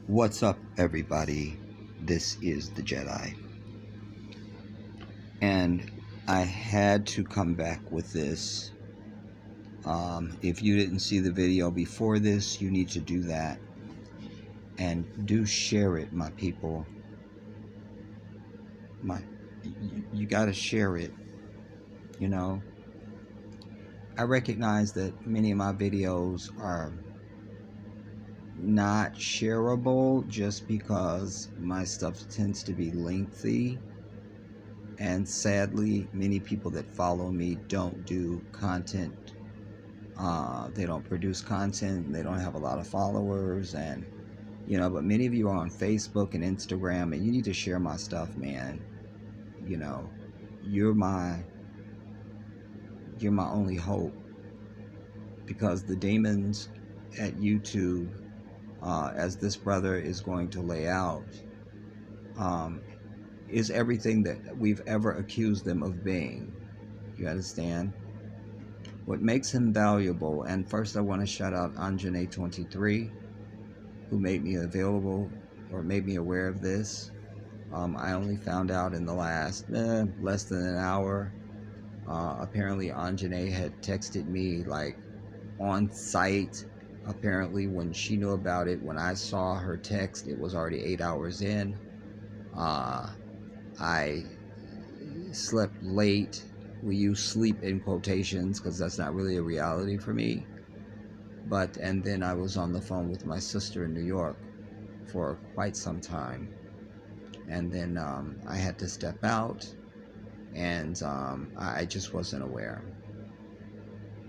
What's up, everybody? This is the Jedi, and I had to come back with this. If you didn't see the video before this, you need to do that, and do share it, my people. You gotta share it. You know, I recognize that many of my videos are not shareable just because my stuff tends to be lengthy, and sadly many people that follow me don't do content. They don't produce content, they don't have a lot of followers, and but many of you are on Facebook and Instagram, and you need to share my stuff, man. You're my only hope, because the demons at YouTube, as this brother is going to lay out, is everything that we've ever accused them of being. You understand? What makes him valuable, and first I want to shout out Anjane23, who made me available, or made me aware of this. I only found out in the last less than an hour. Apparently Anjane had texted me like on site. Apparently when she knew about it, when I saw her text, it was already 8 hours in. I slept late. We use sleep in quotations because that's not really a reality for me. And then I was on the phone with my sister in New York for quite some time. And then I had to step out, and I just wasn't aware.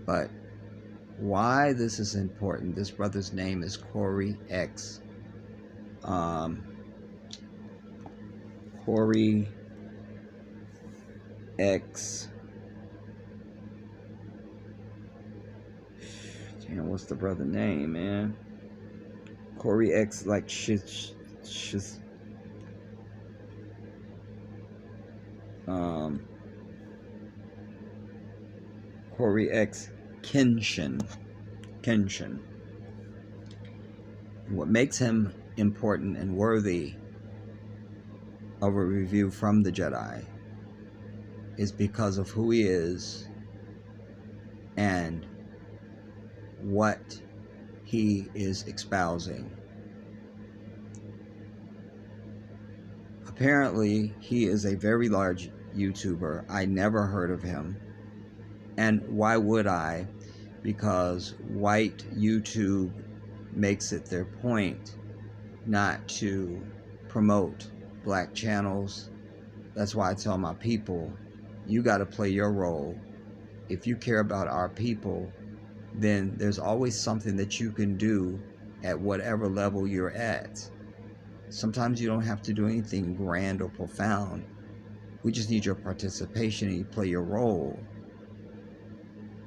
But why this is important, this brother's name is Cory X. Cory X. Damn, what's the brother name, man? Cory X, like Cory X Kenshin. What makes him important and worthy of a review from the Jedi is because of who he is and what he is espousing. Apparently, he is a very large YouTuber. I never heard of him. And why would I? Because white YouTube makes it their point not to promote black channels. That's why I tell my people, you got to play your role. If you care about our people, then there's always something that you can do at whatever level you're at. Sometimes you don't have to do anything grand or profound. We just need your participation, and you play your role.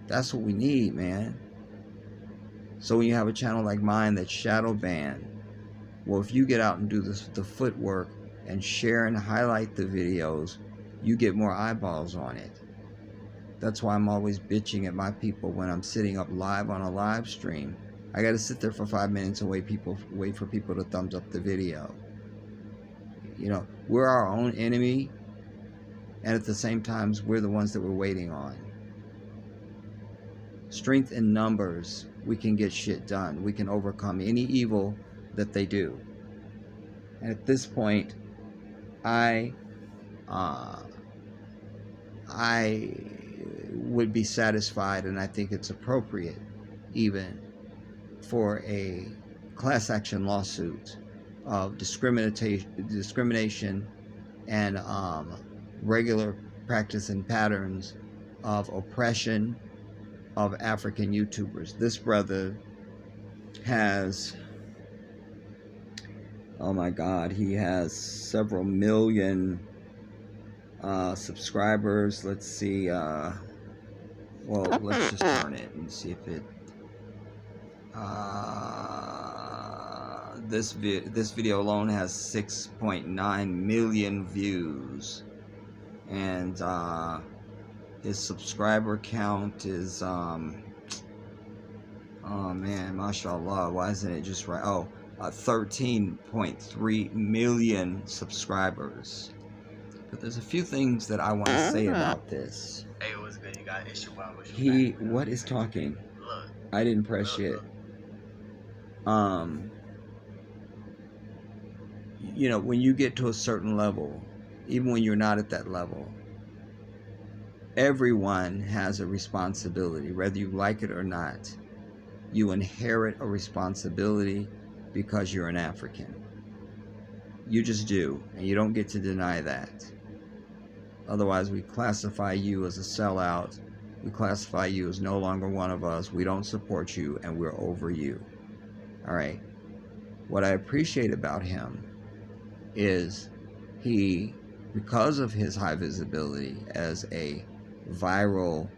That's what we need, man. So when you have a channel like mine that's shadow banned, well, if you get out and do the footwork and share and highlight the videos, you get more eyeballs on it. That's why I'm always bitching at my people when I'm sitting up live on a live stream. I got to sit there for 5 minutes and wait for people to thumbs up the video. We're our own enemy, and at the same time, we're the ones that we're waiting on. Strength in numbers, we can get shit done. We can overcome any evil that they do. And at this point, I would be satisfied, and I think it's appropriate even, for a class action lawsuit of discrimination and regular practice and patterns of oppression of African YouTubers. This brother has, oh my God, he has several million subscribers. Let's see, well, let's just turn it and see if it, this video alone has 6.9 million views, and his subscriber count is oh man, mashallah, why isn't it just right? Oh, 13.3 million subscribers. But there's a few things that I want to say about this. Hey, what's good? You got an issue? What is talking? Look. I didn't press shit. You know, when you get to a certain level, even when you're not at that level, everyone has a responsibility, whether you like it or not. You inherit a responsibility because you're an African. You just do, and you don't get to deny that. Otherwise, we classify you as a sellout. We classify you as no longer one of us. We don't support you, and we're over you. All right. What I appreciate about him is he, because of his high visibility as a viral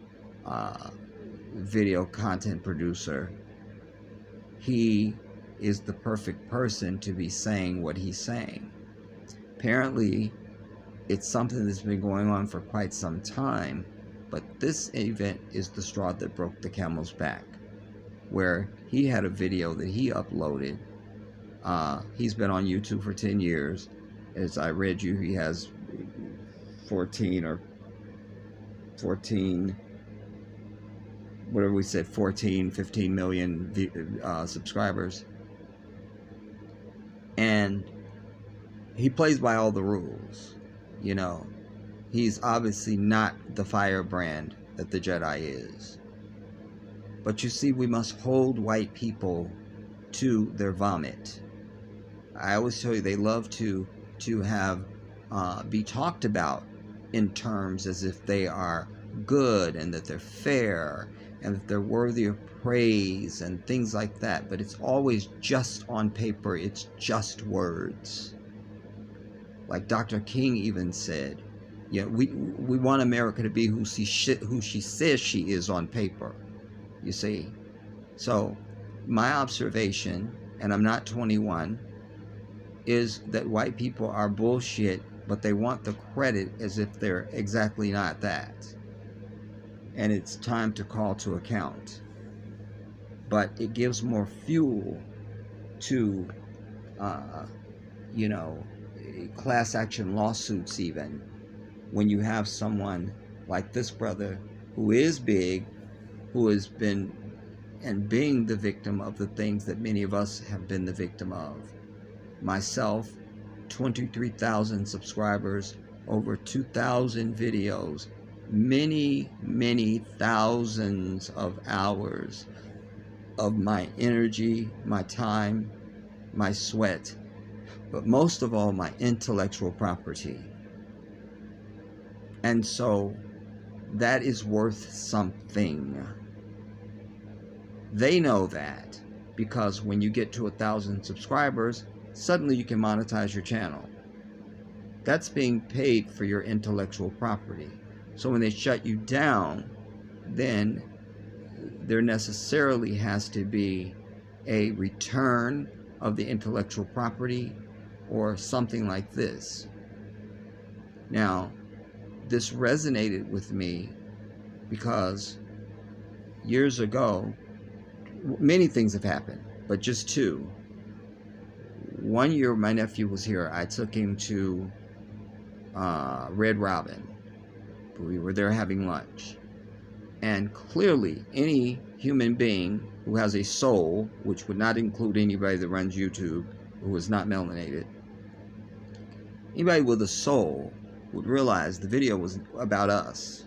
video content producer, he is the perfect person to be saying what he's saying. Apparently, it's something that's been going on for quite some time, but this event is the straw that broke the camel's back, where he had a video that he uploaded. He's been on YouTube for 10 years. As I read you, he has 14, whatever we said, 15 million subscribers. And he plays by all the rules. You know, he's obviously not the firebrand that the Jedi is. But you see, we must hold white people to their vomit. I always tell you, they love to have be talked about in terms as if they are good and that they're fair and that they're worthy of praise and things like that. But it's always just on paper. It's just words. Like Dr. King even said, yeah, we want America to be who she says she is on paper. You see? So my observation, and I'm not 21, is that white people are bullshit, but they want the credit as if they're exactly not that. And it's time to call to account. But it gives more fuel to, class action lawsuits even, when you have someone like this brother who is big, who has been and being the victim of the things that many of us have been the victim of. Myself, 23,000 subscribers, over 2,000 videos, many thousands of hours of my energy, my time, my sweat, but most of all, my intellectual property. And so that is worth something. They know that because when you get to 1,000 subscribers, suddenly you can monetize your channel. That's being paid for your intellectual property. So when they shut you down, then there necessarily has to be a return of the intellectual property or something like this. Now, this resonated with me because years ago, many things have happened, but just two. One year my nephew was here. I took him to Red Robin. We were there having lunch. And clearly, any human being who has a soul, which would not include anybody that runs YouTube, who is not melanated, anybody with a soul would realize the video was about us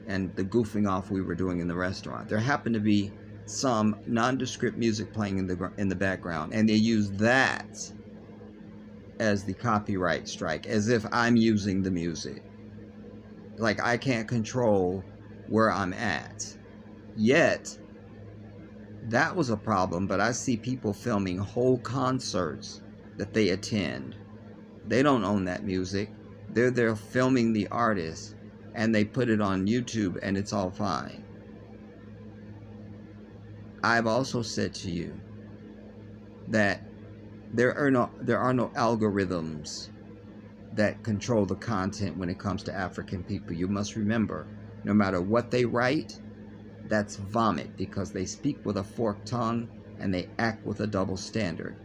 and the goofing off we were doing in the restaurant. There happened to be some nondescript music playing in the background, and they used that as the copyright strike, as if I'm using the music. Like I can't control where I'm at. Yet, that was a problem, but I see people filming whole concerts that they attend. They don't own that music. They're there filming the artist, and they put it on YouTube, and it's all fine. I've also said to you that there are no algorithms that control the content when it comes to African people. You must remember, no matter what they write, that's vomit, because they speak with a forked tongue and they act with a double standard.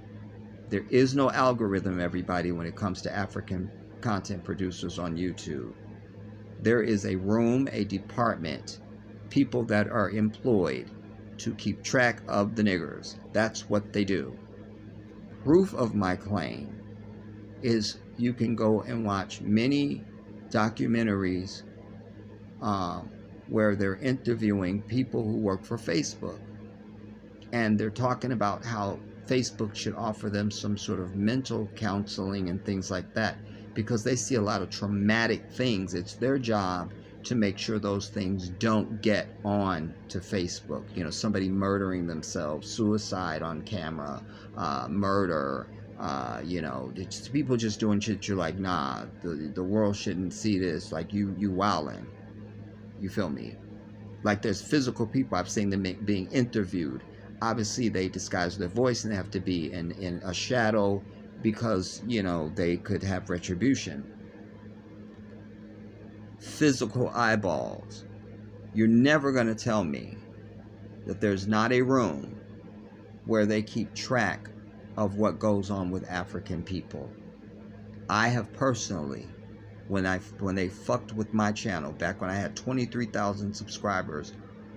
There is no algorithm, everybody, when it comes to African content producers on YouTube. There is a room, a department, people that are employed to keep track of the niggers. That's what they do. Proof of my claim is you can go and watch many documentaries where they're interviewing people who work for Facebook. And they're talking about how Facebook should offer them some sort of mental counseling and things like that, because they see a lot of traumatic things. It's their job to make sure those things don't get on to Facebook. You know, somebody murdering themselves, suicide on camera, murder, you know, it's people just doing shit you're like, nah, the world shouldn't see this. Like, you wildin'. You feel me? Like, there's physical people, I've seen them being interviewed. Obviously, they disguise their voice and they have to be in a shadow because, you know, they could have retribution. Physical eyeballs. You're never going to tell me that there's not a room where they keep track of what goes on with African people. I have personally, when they fucked with my channel, back when I had 23,000 subscribers,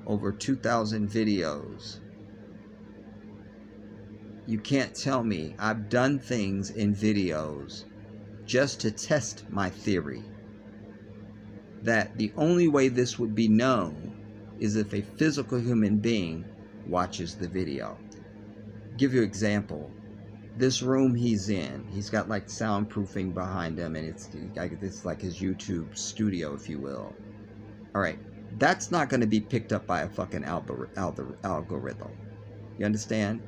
over 2,000 videos, you can't tell me I've done things in videos just to test my theory that the only way this would be known is if a physical human being watches the video. Give you an example. This room he's in, he's got like soundproofing behind him, and it's like his YouTube studio, if you will. All right, that's not going to be picked up by a fucking algorithm. You understand?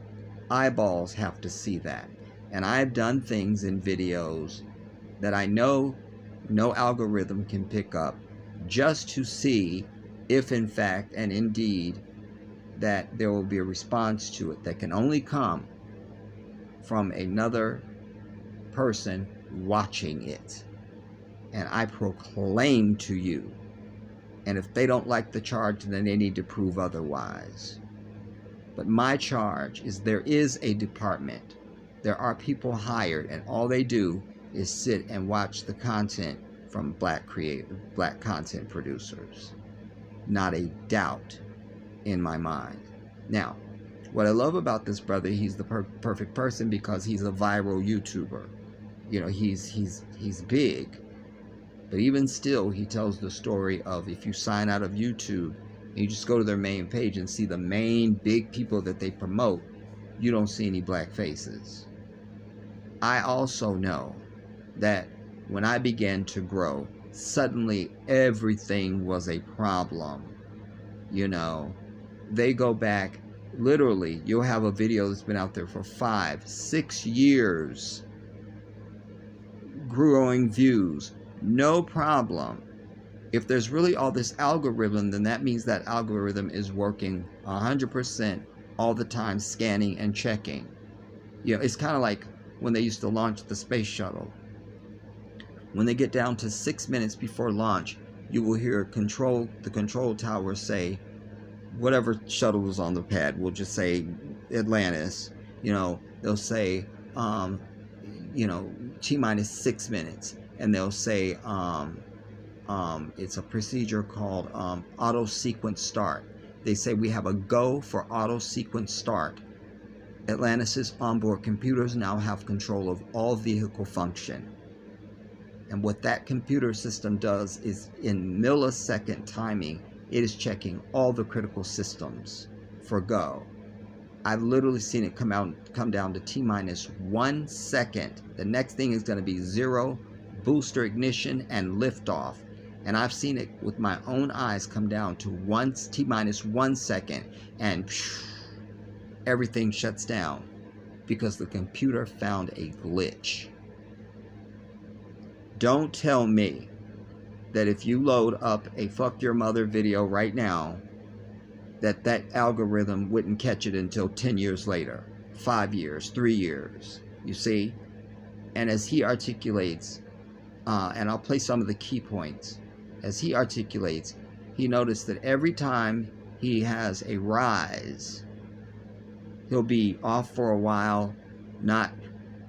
Eyeballs have to see that. And I've done things in videos that I know no algorithm can pick up, just to see if in fact and indeed that there will be a response to it that can only come from another person watching it. And I proclaim to you, and if they don't like the charge, then they need to prove otherwise. But my charge is there is a department. There are people hired, and all they do is sit and watch the content from black content producers. Not a doubt in my mind. Now, what I love about this brother, he's the perfect person because he's a viral YouTuber. You know, he's big. But even still, he tells the story of if you sign out of YouTube, and you just go to their main page and see the main big people that they promote, you don't see any black faces. I also know that when I began to grow, suddenly everything was a problem. You know, they go back, literally, you'll have a video that's been out there for 5, 6 years, growing views, no problem. If there's really all this algorithm, then that means that algorithm is working 100% all the time, scanning and checking. You know, it's kind of like when they used to launch the space shuttle. When they get down to 6 minutes before launch, you will hear the control tower say, whatever shuttle was on the pad, we'll just say Atlantis, you know, they'll say, you know, T-minus 6 minutes. And they'll say, it's a procedure called auto sequence start. They say we have a go for auto sequence start. Atlantis' onboard computers now have control of all vehicle function. And what that computer system does is, in millisecond timing, it is checking all the critical systems for go. I've literally seen it come down to T-minus 1 second. The next thing is going to be 0, booster ignition, and liftoff. And I've seen it with my own eyes come down to T-minus 1 second, and everything shuts down because the computer found a glitch. Don't tell me that if you load up a fuck your mother video right now, that algorithm wouldn't catch it until 10 years later, 5 years, 3 years, you see? And as he articulates, and I'll play some of the key points, as he articulates, he noticed that every time he has a rise, he'll be off for a while, not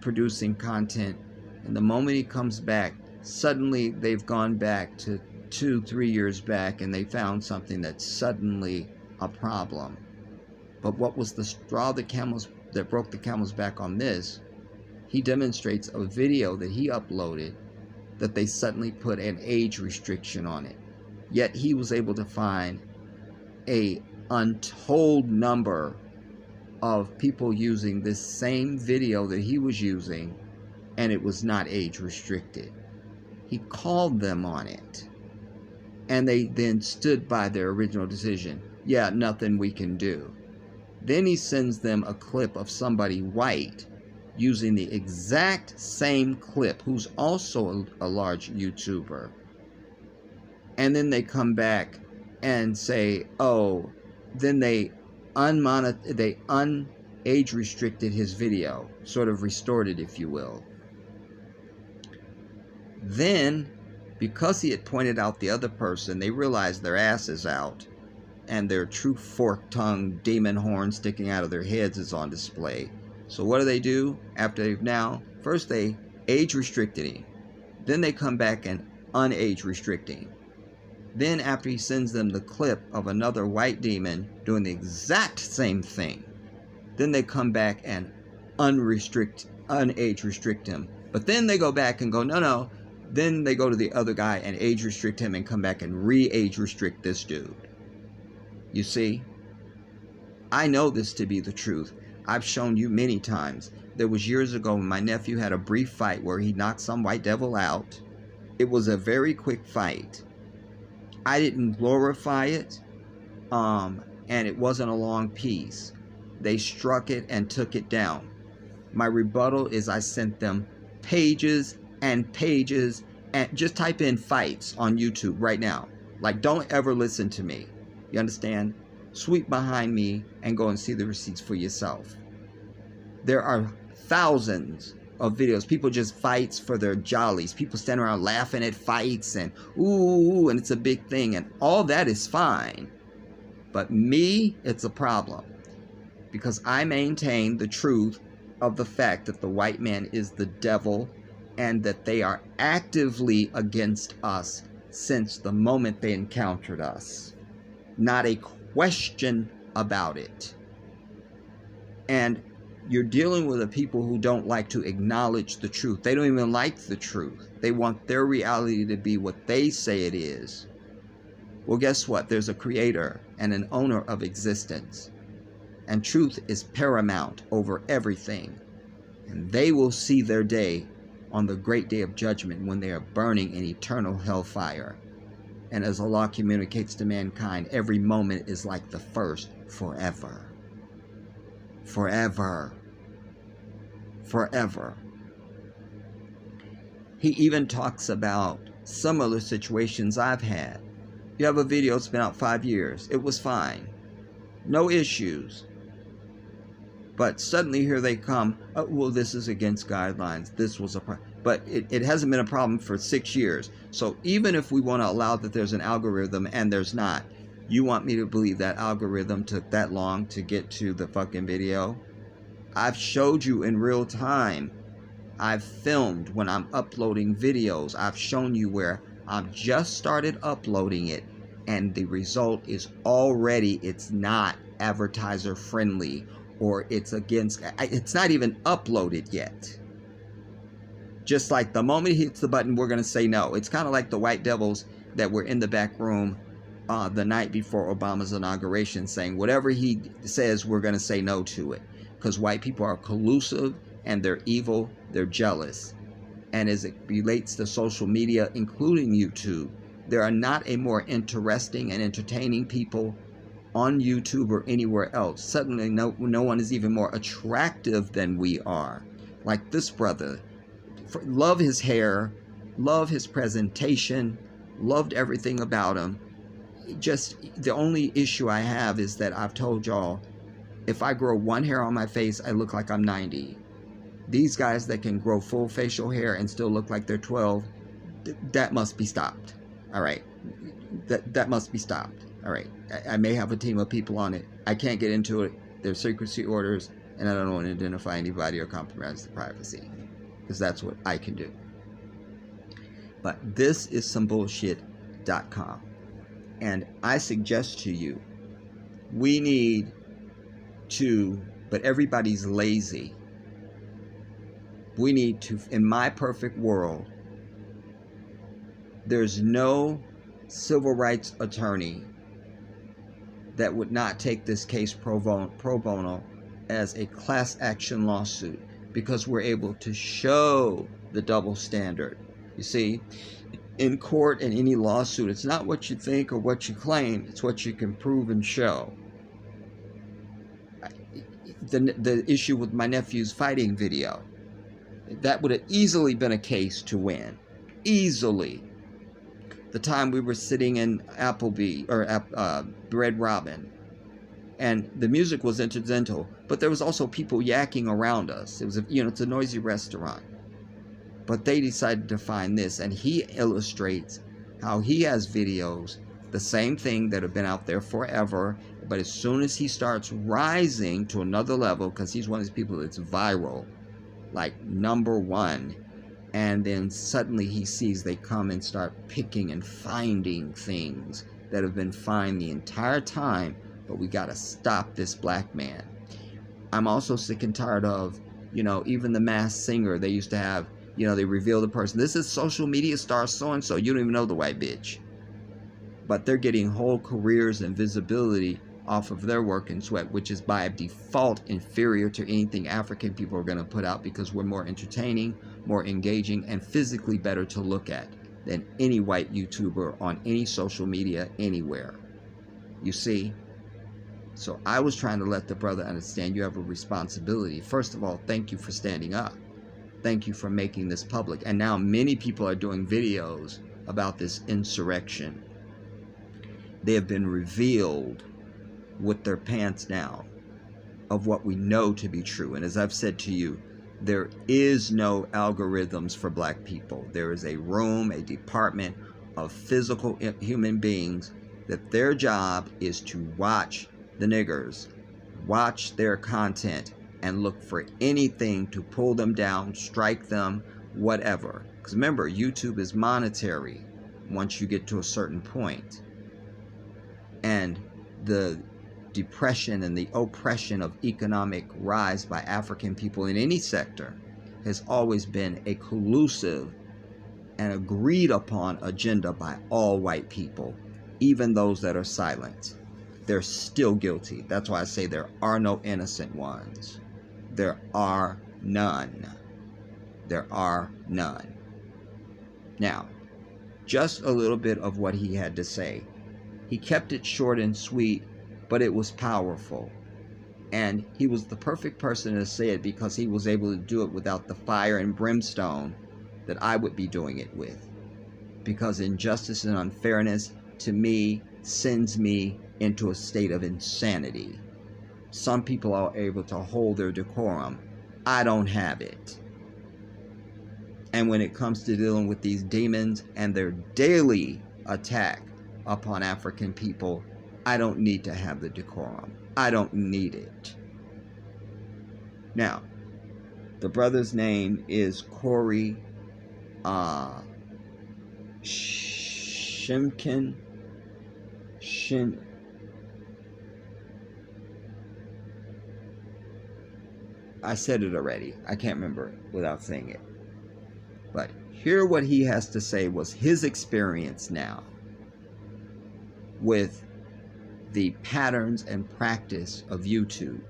producing content, and the moment he comes back, suddenly they've gone back to 2-3 years back and they found something that's suddenly a problem. But what was the straw that broke the camel's back on this? He demonstrates a video that he uploaded that they suddenly put an age restriction on it. Yet he was able to find a untold number of people using this same video that he was using, and it was not age restricted. He called them on it, and they then stood by their original decision. Yeah, nothing we can do. Then he sends them a clip of somebody white using the exact same clip, who's also a large YouTuber. And then they come back and say, oh, then they age restricted his video, sort of restored it, if you will. Then, because he had pointed out the other person, they realized their ass is out, and their true fork-tongued demon horn sticking out of their heads is on display. So what do? After they've now, first they age restricted him. Then they come back and unage restricting. Then after he sends them the clip of another white demon doing the exact same thing, then they come back and unage restrict him. But then they go back and go, no. Then they go to the other guy and age restrict him and come back and re-age restrict this dude. You see? I know this to be the truth. I've shown you many times. There was years ago when my nephew had a brief fight where he knocked some white devil out. It was a very quick fight. I didn't glorify it, and it wasn't a long piece. They struck it and took it down. My rebuttal is I sent them pages and pages, and just type in fights on YouTube right now. Like, don't ever listen to me. You understand? Sweep behind me and go and see the receipts for yourself. There are thousands of videos. People just fights for their jollies. People stand around laughing at fights and ooh, and it's a big thing. And all that is fine. But me, it's a problem. Because I maintain the truth of the fact that the white man is the devil and that they are actively against us since the moment they encountered us. Not a question about it. And you're dealing with a people who don't like to acknowledge the truth. They don't even like the truth. They want their reality to be what they say it is. Well, guess what? There's a creator and an owner of existence. And truth is paramount over everything. And they will see their day on the great day of judgment when they are burning in eternal hellfire. And as Allah communicates to mankind, every moment is like the first forever. Forever. Forever. He even talks about similar situations I've had. You have a video that's been out 5 years. It was fine. No issues. But suddenly here they come, oh, well, this is against guidelines. This was a problem. But it hasn't been a problem for 6 years. So even if we want to allow that there's an algorithm and there's not, you want me to believe that algorithm took that long to get to the fucking video? I've showed you in real time. I've filmed when I'm uploading videos. I've shown you where I've just started uploading it and the result is already, it's not advertiser friendly, or it's not even uploaded yet. Just like the moment he hits the button, we're going to say no. It's kind of like the white devils that were in the back room the night before Obama's inauguration saying whatever he says, we're going to say no to it. Because white people are collusive and they're evil, they're jealous. And as it relates to social media, including YouTube, there are not a more interesting and entertaining people on YouTube or anywhere else. Suddenly no one is even more attractive than we are. Like this brother. Love his hair, love his presentation, loved everything about him. Just the only issue I have is that I've told y'all, if I grow one hair on my face, I look like I'm 90. These guys that can grow full facial hair and still look like they're 12, that must be stopped. All right. That must be stopped. All right. I may have a team of people on it. I can't get into it. There's secrecy orders, and I don't want to identify anybody or compromise the privacy. because that's what I can do. But this is somebullshit.com. And I suggest to you, we need to, but everybody's lazy. We need to, in my perfect world, there's no civil rights attorney that would not take this case pro bono as a class action lawsuit, because we're able to show the double standard. You see, in court and any lawsuit, it's not what you think or what you claim, it's what you can prove and show. The issue with my nephew's fighting video, that would have easily been a case to win. Easily. The time we were sitting in Applebee, or Red Robin, and the music was incidental, but there was also people yakking around us. It was, it's a noisy restaurant. But they decided to find this, and he illustrates how he has videos, the same thing that have been out there forever, but as soon as he starts rising to another level, because he's one of these people that's viral, like #1, and then suddenly he sees they come and start picking and finding things that have been fine the entire time, but we got to stop this black man. I'm also sick and tired of, even the Masked Singer, they used to have, they reveal the person. This is social media star so-and-so. You don't even know the white bitch. But they're getting whole careers and visibility off of their work and sweat, which is by default inferior to anything African people are going to put out, because we're more entertaining, more engaging, and physically better to look at than any white YouTuber on any social media anywhere. You see? So I was trying to let the brother understand you have a responsibility. First of all, thank you for standing up. Thank you for making this public. And now many people are doing videos about this insurrection. They have been revealed with their pants down of what we know to be true. And as I've said to you, there is no algorithms for black people. There is a room, a department of physical human beings that their job is to watch the niggers, watch their content, and look for anything to pull them down, strike them, whatever. Because remember, YouTube is monetary once you get to a certain point. And the depression and the oppression of economic rise by African people in any sector has always been a collusive and agreed upon agenda by all white people, even those that are silent. They're still guilty. That's why I say there are no innocent ones. There are none. There are none. Now, just a little bit of what he had to say. He kept it short and sweet, but it was powerful. And he was the perfect person to say it, because he was able to do it without the fire and brimstone that I would be doing it with. Because injustice and unfairness, to me, sends me into a state of insanity. Some people are able to hold their decorum. I don't have it. And when it comes to dealing with these demons and their daily attack upon African people, I don't need to have the decorum. I don't need it. Now, the brother's name is Cory Kenshin. I said it already. I can't remember without saying it. But hear what he has to say was his experience now with the patterns and practice of YouTube.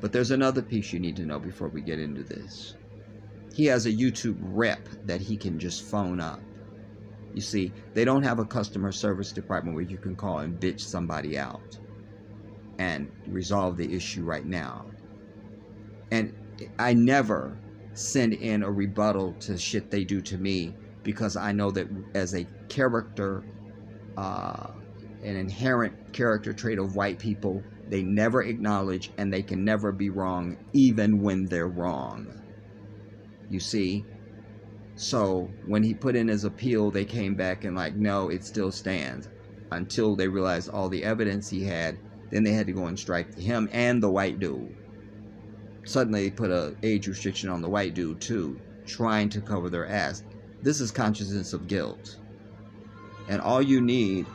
But there's another piece you need to know before we get into this. He has a YouTube rep that he can just phone up. You see, they don't have a customer service department where you can call and bitch somebody out and resolve the issue right now. And I never send in a rebuttal to shit they do to me, because I know that as a character, an inherent character trait of white people, they never acknowledge and they can never be wrong, even when they're wrong. You see? So when he put in his appeal, they came back and like, no, it still stands, until they realized all the evidence he had. Then they had to go and strike him and the white dude. Suddenly they put an age restriction on the white dude too, trying to cover their ass. This is consciousness of guilt. And all you need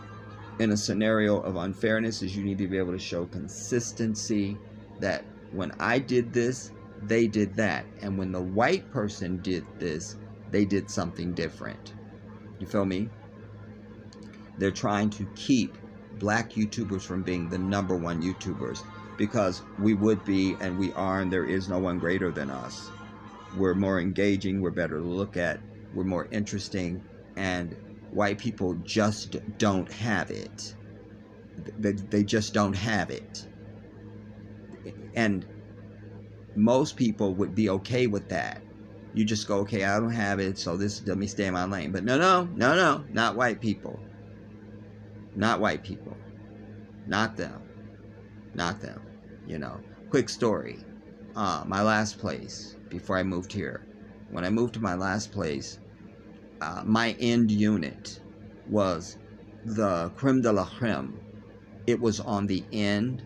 in a scenario of unfairness is you need to be able to show consistency, that when I did this, they did that. And when the white person did this, they did something different. You feel me? They're trying to keep black YouTubers from being the #1 YouTubers, because we would be, and we are, and there is no one greater than us. We're more engaging, we're better to look at, we're more interesting, and white people just don't have it. They just don't have it. And most people would be okay with that. You just go, okay, I don't have it, so let me stay in my lane. But no, not white people. Not white people. Not them. Not them. You know. Quick story. My last place, before I moved here. When I moved to my last place, my end unit was the creme de la creme. It was on the end.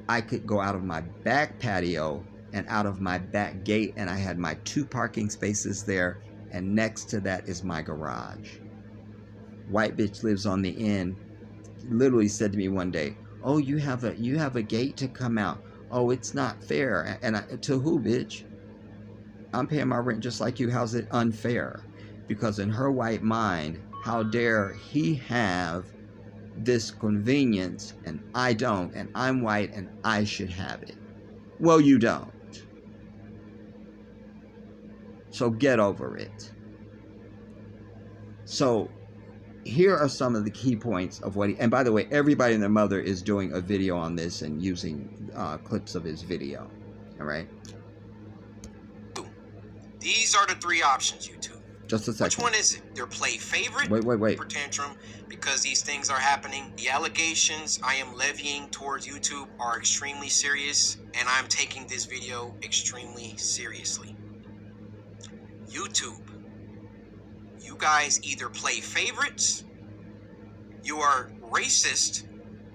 I could go out of my back patio and out of my back gate, and I had my 2 parking spaces there, and next to that is my garage. White bitch lives on the end. Literally said to me one day, "Oh, you have a gate to come out. Oh, it's not fair." And to who, bitch? I'm paying my rent just like you. How's it unfair? Because in her white mind, how dare he have this convenience and I don't, and I'm white and I should have it. Well, you don't. So get over it. So here are some of the key points of what he, and by the way, everybody and their mother is doing a video on this and using clips of his video. All right. These are the 3 options, YouTube. Just a second. Which one is it? Their play favorite? Wait. For tantrum, because these things are happening. The allegations I am levying towards YouTube are extremely serious, and I'm taking this video extremely seriously. YouTube, you guys either play favorites, you are racist,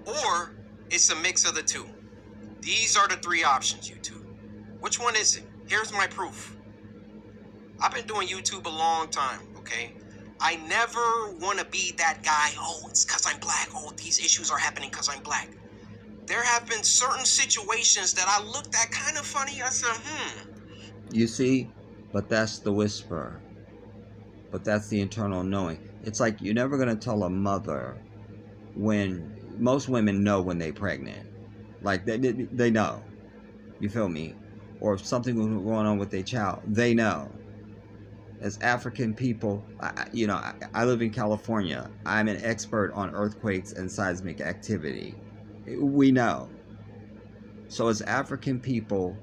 or it's a mix of the 2. These are the 3 options, YouTube. Which one is it? Here's my proof. I've been doing YouTube a long time, okay? I never want to be that guy, oh, it's because I'm black. Oh, these issues are happening because I'm black. There have been certain situations that I looked at kind of funny. I said, You see, but that's the whisper. But that's the internal knowing. It's like you're never going to tell a mother when most women know when they're pregnant. Like they know. You feel me? Or if something was going on with their child, they know. As African people, I live in California. I'm an expert on earthquakes and seismic activity. We know. So as African people,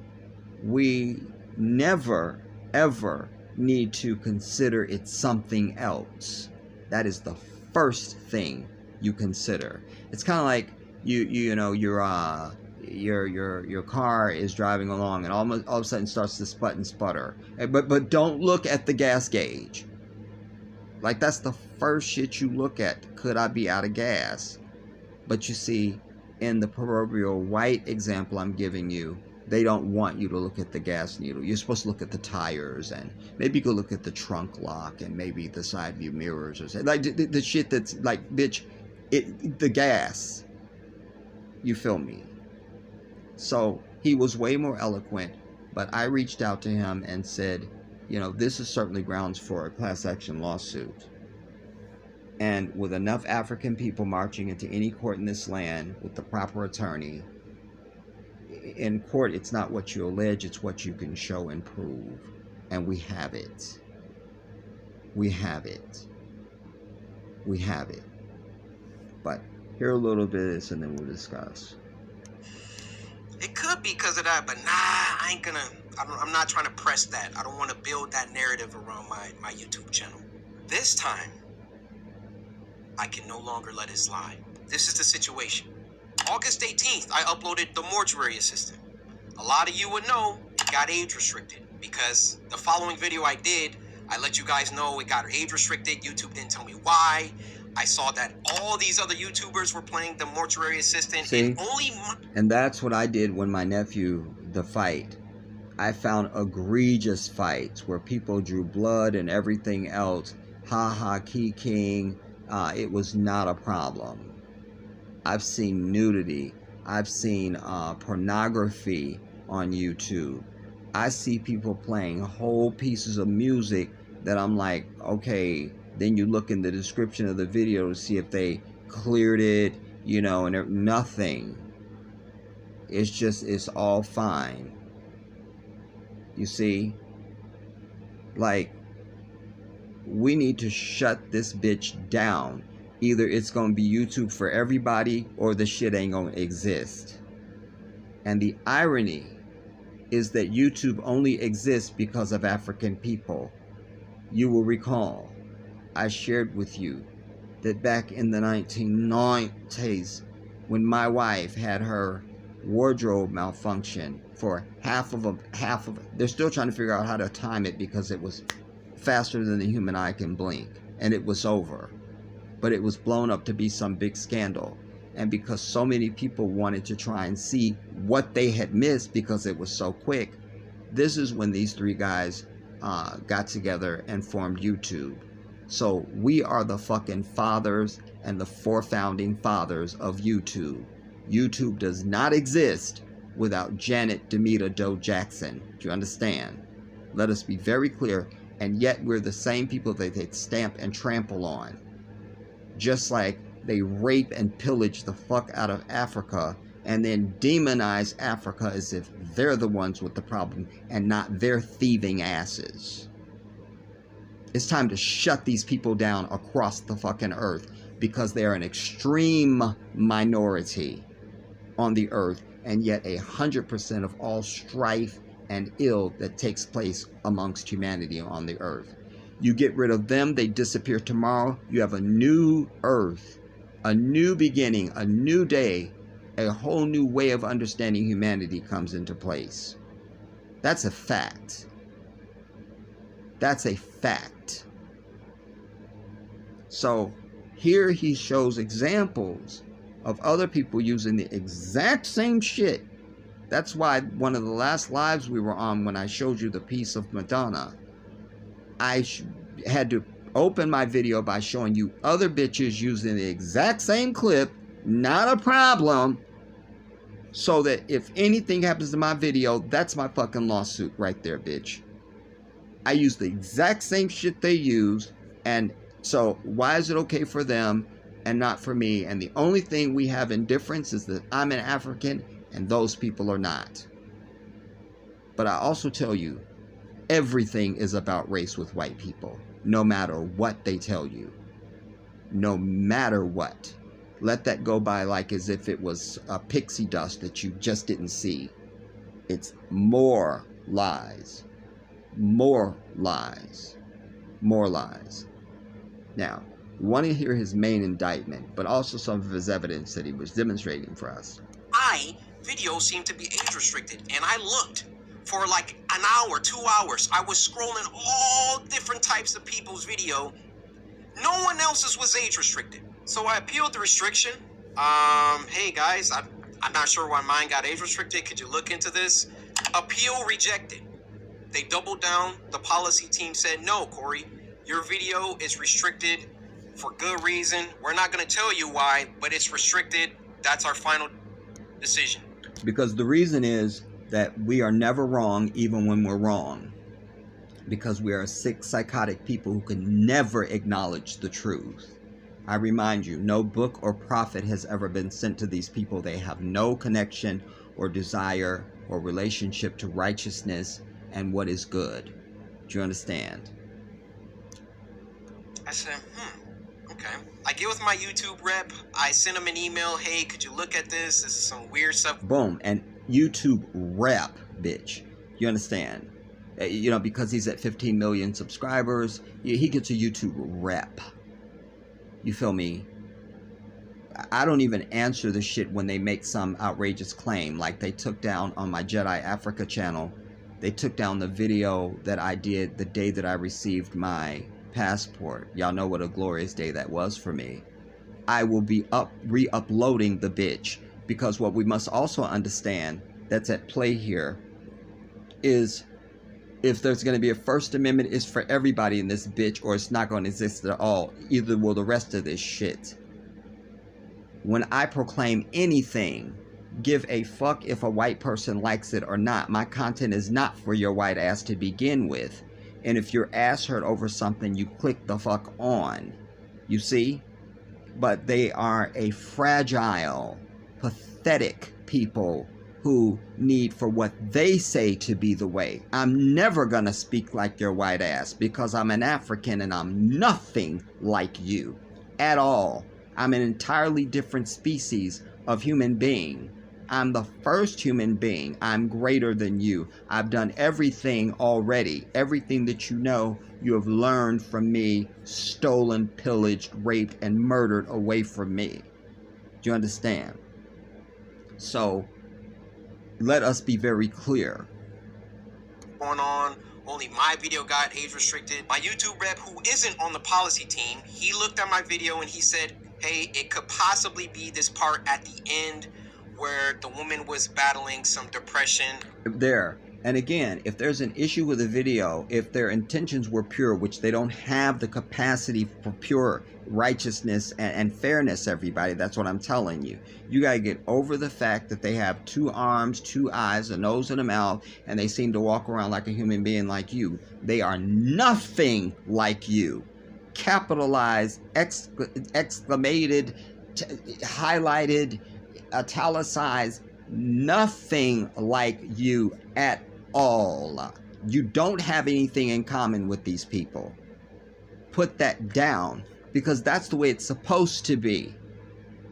we never, ever need to consider it something else. That is the first thing you consider. It's kind of like your car is driving along and all of a sudden starts to sput and sputter. But don't look at the gas gauge. Like, that's the first shit you look at. Could I be out of gas? But you see, in the proverbial white example I'm giving you, they don't want you to look at the gas needle. You're supposed to look at the tires, and maybe go look at the trunk lock and maybe the side view mirrors, or like the shit that's like, bitch, the gas. You feel me? So he was way more eloquent, but I reached out to him and said, this is certainly grounds for a class action lawsuit. And with enough African people marching into any court in this land with the proper attorney, in court, it's not what you allege, it's what you can show and prove. And we have it. We have it. We have it. But hear a little bit of this and then we'll discuss. It could be because of that, but nah, I'm not trying to press that. I don't want to build that narrative around my YouTube channel. This time, I can no longer let it slide. This is the situation. August 18th, I uploaded The Mortuary Assistant. A lot of you would know it got age restricted because the following video I did, I let you guys know it got age restricted. YouTube didn't tell me why. I saw that all these other YouTubers were playing The Mortuary Assistant. See? And and that's what I did when my nephew, The Fight, I found egregious fights where people drew blood and everything else. Ha ha, Key King. It was not a problem. I've seen nudity. I've seen pornography on YouTube. I see people playing whole pieces of music that I'm like, okay, then you look in the description of the video to see if they cleared it, you know, and nothing. It's just, it's all fine. You see? Like, we need to shut this bitch down. Either it's going to be YouTube for everybody or the shit ain't going to exist. And the irony is that YouTube only exists because of African people. You will recall, I shared with you that back in the 1990s, when my wife had her wardrobe malfunction for half of they're still trying to figure out how to time it because it was faster than the human eye can blink, and it was over. But it was blown up to be some big scandal. And because so many people wanted to try and see what they had missed because it was so quick, this is when these three guys got together and formed YouTube. So we are the fucking fathers and the four founding fathers of YouTube. YouTube does not exist without Janet Demita Doe Jackson. Do you understand? Let us be very clear. And yet we're the same people that they stamp and trample on. Just like they rape and pillage the fuck out of Africa and then demonize Africa as if they're the ones with the problem and not their thieving asses. It's time to shut these people down across the fucking earth because they are an extreme minority on the earth, and yet 100% of all strife and ill that takes place amongst humanity on the earth. You get rid of them, they disappear tomorrow. You have a new earth, a new beginning, a new day, a whole new way of understanding humanity comes into place. That's a fact. That's a fact. So here he shows examples of other people using the exact same shit. That's why one of the last lives we were on, when I showed you the piece of Madonna, I had to open my video by showing you other bitches using the exact same clip, not a problem, so that if anything happens to my video, that's my fucking lawsuit right there, bitch. I use the exact same shit they use, and so why is it okay for them and not for me? And the only thing we have in difference is that I'm an African and those people are not. But I also tell you, everything is about race with white people, no matter what they tell you. No matter what. Let that go by like as if it was a pixie dust that you just didn't see. It's more lies. More lies. More lies. Now, we want to hear his main indictment, but also some of his evidence that he was demonstrating for us. Videos seem to be age restricted, and I looked for like an hour, 2 hours. I was scrolling all different types of people's video. No one else's was age restricted. So I appealed the restriction. Hey guys, I'm not sure why mine got age restricted. Could you look into this? Appeal rejected. They doubled down. The policy team said, no, Cory, your video is restricted for good reason. We're not going to tell you why, but it's restricted. That's our final decision. Because the reason is that we are never wrong even when we're wrong. Because we are sick, psychotic people who can never acknowledge the truth. I remind you, no book or prophet has ever been sent to these people. They have no connection or desire or relationship to righteousness and what is good. Do you understand? I said, okay. I get with my YouTube rep. I send him an email. Hey, could you look at this? This is some weird stuff. Boom. And YouTube rep, bitch. You understand? You know, because he's at 15 million subscribers, he gets a YouTube rep. You feel me? I don't even answer the shit when they make some outrageous claim. Like they took down on my Jedi Africa channel, they took down the video that I did the day that I received my passport. Y'all know what a glorious day that was for me. I will be re-uploading the bitch, because what we must also understand that's at play here is if there's going to be a First Amendment, it's for everybody in this bitch, or it's not going to exist at all. Either will the rest of this shit. When I proclaim anything, give a fuck if a white person likes it or not. My content is not for your white ass to begin with. And if your ass hurt over something, you click the fuck on. You see? But they are a fragile, pathetic people who need for what they say to be the way. I'm never gonna speak like your white ass because I'm an African and I'm nothing like you at all. I'm an entirely different species of human being. I'm the first human being. I'm greater than you. I've done everything already. Everything that you know, you have learned from me, stolen, pillaged, raped, and murdered away from me. Do you understand? So, let us be very clear. Going on, only my video got age restricted. My YouTube rep, who isn't on the policy team, he looked at my video and he said, hey, it could possibly be this part at the end where the woman was battling some depression. There. And again, if there's an issue with a video, if their intentions were pure, which they don't have the capacity for pure righteousness and fairness, everybody, that's what I'm telling you. You got to get over the fact that they have 2 arms, 2 eyes, a nose and a mouth, and they seem to walk around like a human being like you. They are nothing like you. Capitalized, exclamated, highlighted, italicized, nothing like you at all. You don't have anything in common with these people. Put that down, because that's the way it's supposed to be.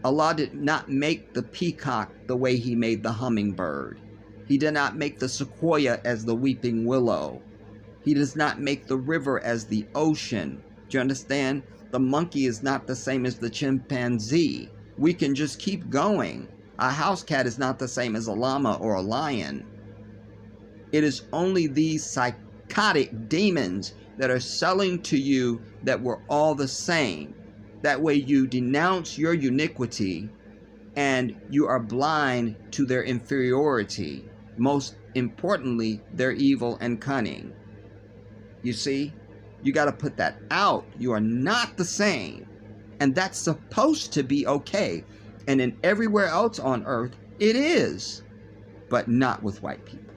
Allah did not make the peacock the way he made the hummingbird. He did not make the sequoia as the weeping willow. He does not make the river as the ocean. Do you understand? The monkey is not the same as the chimpanzee. We can just keep going. A house cat is not the same as a llama or a lion. It is only these psychotic demons that are selling to you that we're all the same. That way you denounce your uniquity and you are blind to their inferiority. Most importantly, their evil and cunning. You see? You got to put that out. You are not the same. And that's supposed to be okay. And in everywhere else on earth, it is. But not with white people.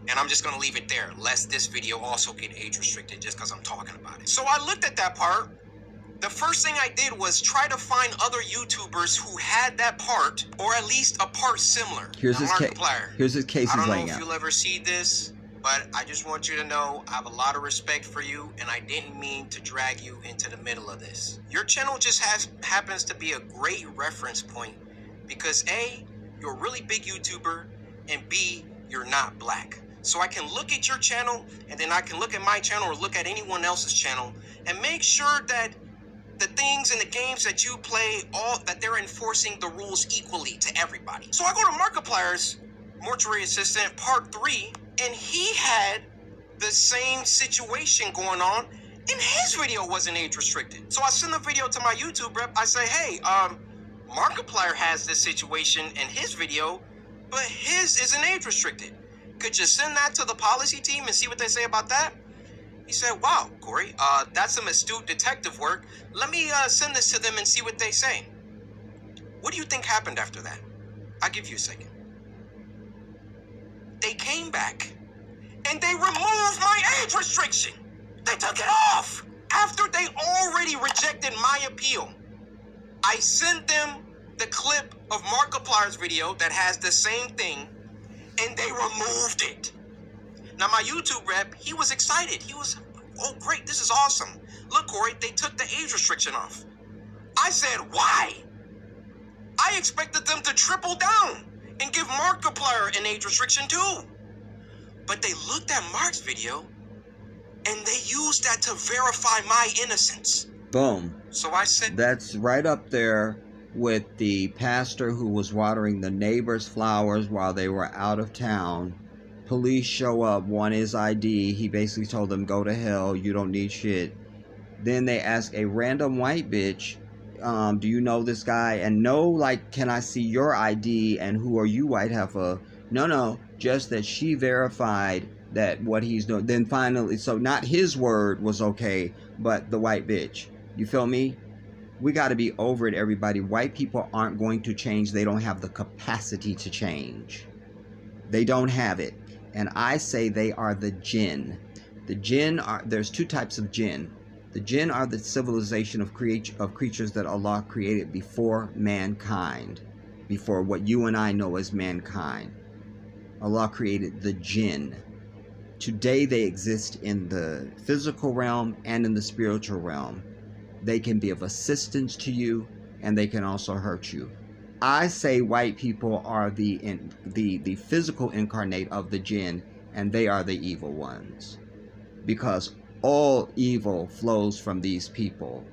And I'm just going to leave it there, lest this video also get age restricted just because I'm talking about it. So I looked at that part. The first thing I did was try to find other YouTubers who had that part, or at least a part similar. Here's his case. Here's his case he's laying out. I don't know if you'll ever see this, but I just want you to know I have a lot of respect for you, and I didn't mean to drag you into the middle of this. Your channel just happens to be a great reference point because A, you're a really big YouTuber, and B, you're not black. So I can look at your channel, and then I can look at my channel or look at anyone else's channel and make sure that the things and the games that you play, that they're enforcing the rules equally to everybody. So I go to Markiplier's Mortuary Assistant Part 3, and he had the same situation going on, and his video wasn't age restricted. So I send a video to my YouTube rep. I say, hey, Markiplier has this situation in his video, but his isn't age restricted. Could you send that to the policy team and see what they say about that? He said, wow, Cory, that's some astute detective work. Let me send this to them and see what they say. What do you think happened after that? I'll give you a second. They came back and they removed my age restriction. They took it off after they already rejected my appeal. I sent them the clip of Markiplier's video that has the same thing, and they removed it. Now, my YouTube rep, he was excited. He was, oh, great, this is awesome. Look, Cory, they took the age restriction off. I said, why? I expected them to triple down and give Markiplier an age restriction too. But they looked at Mark's video, and they used that to verify my innocence. Boom. So I said, that's right up there with the pastor who was watering the neighbor's flowers while they were out of town. Police show up, want his ID. He basically told them, go to hell, you don't need shit. Then they ask a random white bitch, do you know this guy? And no, like, can I see your ID? And who are you, white heifer? No, just that she verified that what he's doing. Then finally, so not his word was okay, but the white bitch. You feel me? We got to be over it, everybody. White people aren't going to change. They don't have the capacity to change. They don't have it. And I say they are the jinn. The jinn are, there's two types of jinn. The jinn are the civilization of creatures that Allah created before mankind, before what you and I know as mankind. Allah created the jinn. Today they exist in the physical realm and in the spiritual realm. They can be of assistance to you, and they can also hurt you. I say white people are the physical incarnate of the jinn, and they are the evil ones, because all evil flows from these people,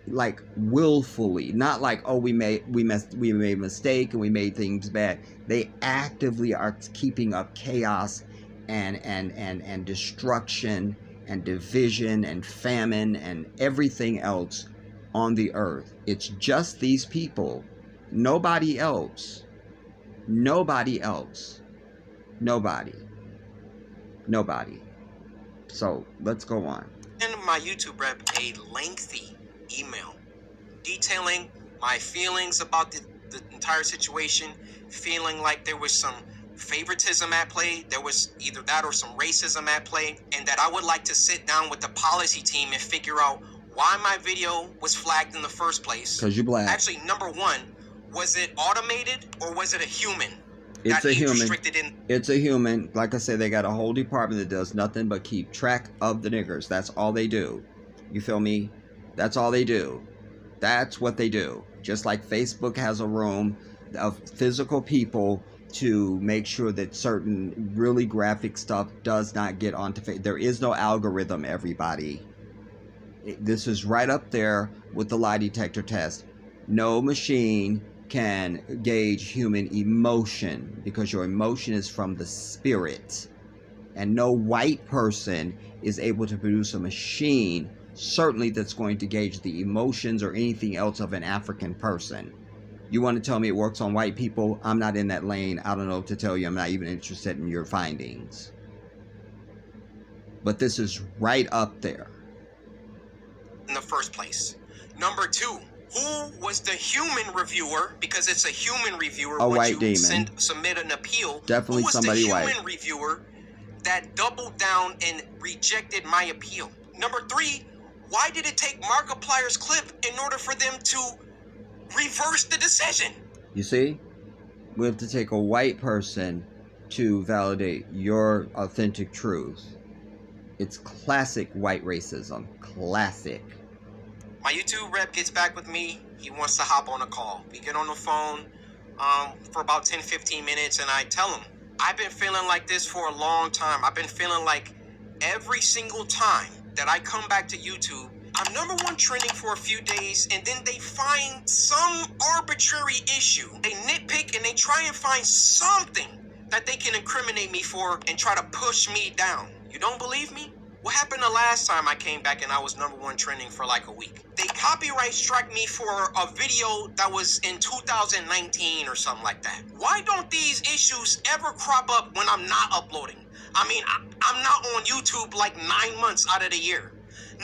like willfully, not like, oh, we made a mistake and we made things bad. They actively are keeping up chaos and destruction and division and famine and everything else on the earth. It's just these people. Nobody else. Nobody else. Nobody. Nobody. So let's go on. And my YouTube rep a lengthy email detailing my feelings about the entire situation, feeling like there was some favoritism at play, there was either that or some racism at play, and that I would like to sit down with the policy team and figure out why my video was flagged in the first place. Because you're black. Actually, number one, was it automated or was it a human? It's a human. It's a human. Like I said, they got a whole department that does nothing but keep track of the niggers. That's all they do. You feel me? That's all they do. That's what they do. Just like Facebook has a room of physical people to make sure that certain really graphic stuff does not get onto Facebook. There is no algorithm, everybody. This is right up there with the lie detector test. No machine can gauge human emotion, because your emotion is from the spirit, and no white person is able to produce a machine certainly that's going to gauge the emotions or anything else of an African person. You want to tell me it works on white people? I'm not in that lane. I don't know what to tell you. I'm not even interested in your findings. But this is right up there in the first place. Number two, who was the human reviewer? Because it's a human reviewer. A white demon. Submit an appeal. Definitely somebody white. Who was the human reviewer that doubled down and rejected my appeal? Number three, why did it take Markiplier's clip in order for them to reverse the decision? You see, we have to take a white person to validate your authentic truth. It's classic white racism. Classic. My YouTube rep gets back with me. He wants to hop on a call. We get on the phone for about 10-15 minutes, and I tell him, I've been feeling like this for a long time. I've been feeling like every single time that I come back to YouTube, I'm #1 trending for a few days, and then they find some arbitrary issue. They nitpick and they try and find something that they can incriminate me for and try to push me down. You don't believe me? What happened the last time I came back and I was #1 trending for like a week? They copyright struck me for a video that was in 2019 or something like that. Why don't these issues ever crop up when I'm not uploading? I mean, I'm not on YouTube like 9 months out of the year.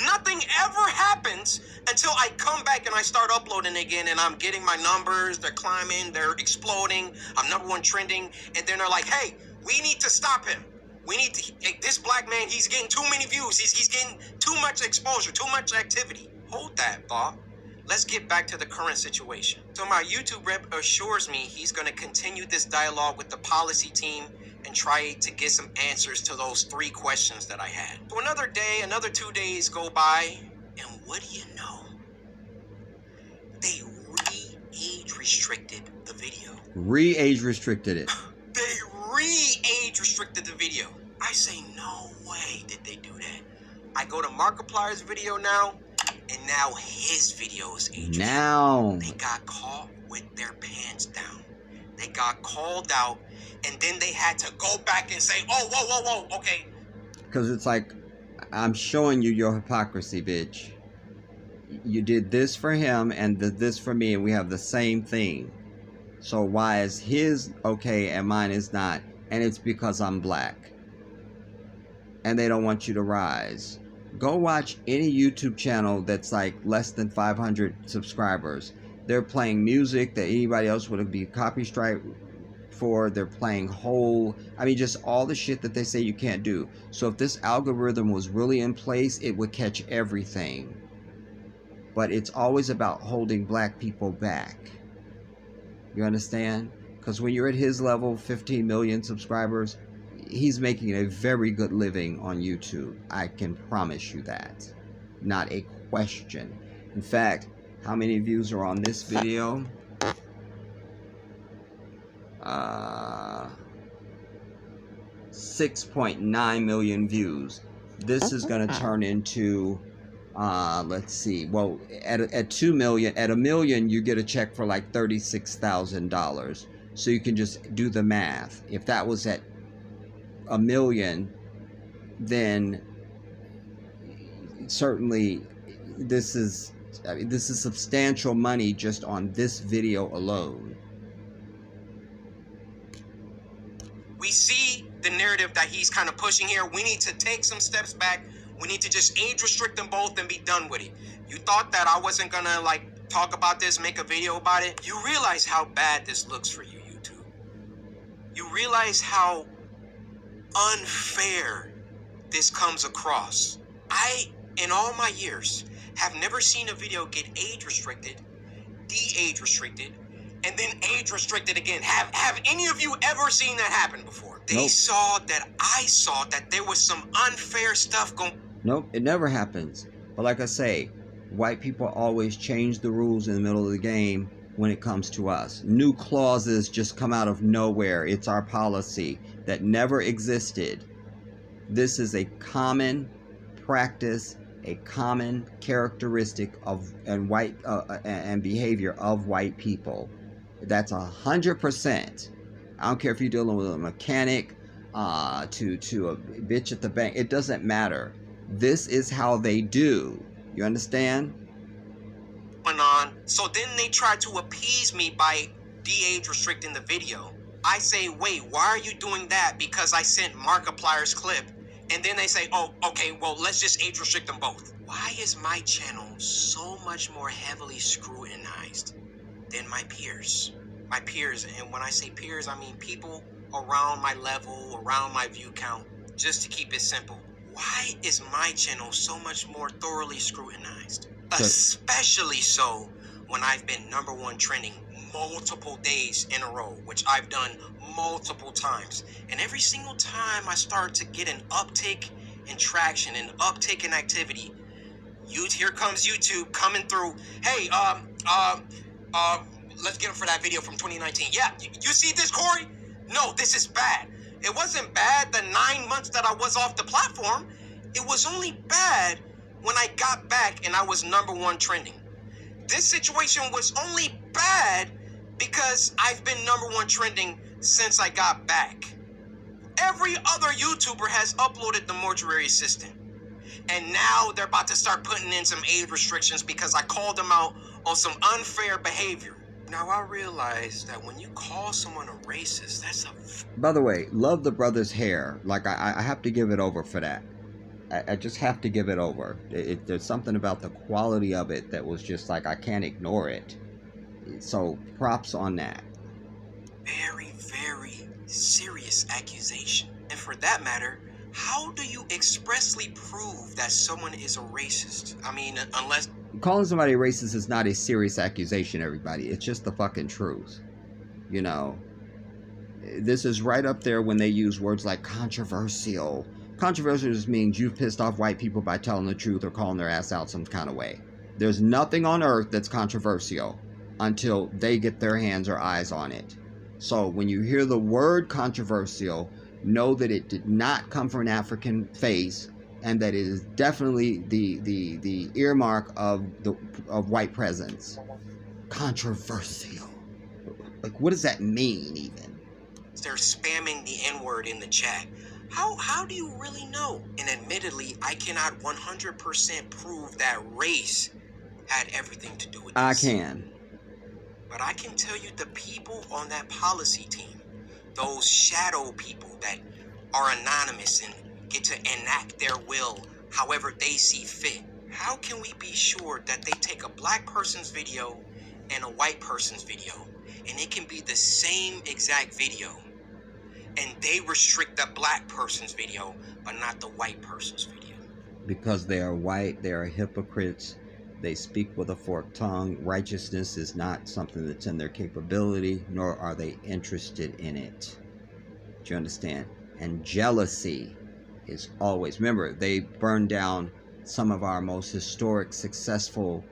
Nothing ever happens until I come back and I start uploading again, and I'm getting my numbers, they're climbing, they're exploding, I'm #1 trending, and then they're like, hey, we need to stop him. We need to, this black man, he's getting too many views, he's getting too much exposure, too much activity. Hold that thought. Let's get back to the current situation. So my YouTube rep assures me he's gonna continue this dialogue with the policy team and try to get some answers to those 3 questions that I had. So another day, another 2 days go by, and what do you know? They re-age restricted the video. Re-age restricted it. They re-age restricted the video. I say, no way did they do that. I go to Markiplier's video now, and now his video is age restricted. Now they got caught with their pants down. They got called out, and then they had to go back and say, oh, whoa, okay. Because it's like, I'm showing you your hypocrisy, bitch. You did this for him and this for me, and we have the same thing. So why is his okay and mine is not? And it's because I'm black. And they don't want you to rise. Go watch any YouTube channel that's like less than 500 subscribers. They're playing music that anybody else would be copy strike for. They're playing just all the shit that they say you can't do. So if this algorithm was really in place, it would catch everything. But it's always about holding black people back. You understand? Because when you're at his level, 15 million subscribers, he's making a very good living on YouTube. I can promise you that. Not a question. In fact, how many views are on this video? 6.9 million views. This is going to turn into let's see. Well, at 2 million, at a million, you get a check for like $36,000. So you can just do the math. If that was at a million, then certainly this is substantial money just on this video alone. We see the narrative that he's kind of pushing here. We need to take some steps back. We need to just age restrict them both and be done with it. You thought that I wasn't gonna like talk about this, make a video about it? You realize how bad this looks for you, YouTube. You realize how unfair this comes across. I, in all my years, have never seen a video get age restricted, de-age restricted, and then age restricted again. Have any of you ever seen that happen before? They Nope. saw that I saw that there was some unfair stuff going. Nope, it never happens. But like I say, white people always change the rules in the middle of the game when it comes to us. New clauses just come out of nowhere. It's our policy that never existed. This is a common practice, a common characteristic of and behavior of white people. That's 100%. I don't care if you're dealing with a mechanic, to a bitch at the bank. It doesn't matter. This is how they do. You understand? On. So then they try to appease me by de-age restricting the video. I say, wait, why are you doing that? Because I sent Markiplier's clip. And then they say, oh, okay, well, let's just age restrict them both. Why is my channel so much more heavily scrutinized than my peers? My peers, and when I say peers, I mean people around my level, around my view count. Just to keep it simple, why is my channel so much more thoroughly scrutinized? Especially so when I've been #1 trending multiple days in a row, which I've done multiple times. And every single time I start to get an uptick in traction, an uptick in activity, here comes YouTube coming through. Hey, let's get him for that video from 2019. Yeah, you see this, Cory? No, this is bad. It wasn't bad the 9 months that I was off the platform. It was only bad when I got back and I was #1 trending. This situation was only bad because I've been #1 trending since I got back. Every other YouTuber has uploaded the mortuary assistant. And now they're about to start putting in some age restrictions because I called them out on some unfair behavior. Now I realize that when you call someone a racist, that's a... By the way, love the brother's hair. Like, I have to give it over for that. I just have to give it over. There's something about the quality of it that was just like, I can't ignore it. So, props on that. Very, very serious accusation. And for that matter, how do you expressly prove that someone is a racist? I mean, unless... Calling somebody racist is not a serious accusation, everybody. It's just the fucking truth. You know, this is right up there when they use words like controversial. Controversial just means you've pissed off white people by telling the truth or calling their ass out some kind of way. There's nothing on earth that's controversial until they get their hands or eyes on it. So when you hear the word controversial, know that it did not come from an African face, and that it is definitely the earmark of white presence. Controversial. Like, what does that mean even? They're spamming the N-word in the chat. How do you really know? And admittedly, I cannot 100% prove that race had everything to do with this. I can. But I can tell you the people on that policy team, those shadow people that are anonymous and get to enact their will however they see fit. How can we be sure that they take a black person's video and a white person's video, and it can be the same exact video, and they restrict the black person's video but not the white person's video? Because they are white, they are hypocrites. They speak with a forked tongue. Righteousness is not something that's in their capability, nor are they interested in it. Do you understand? And jealousy is always, remember, they burned down some of our most historic, successful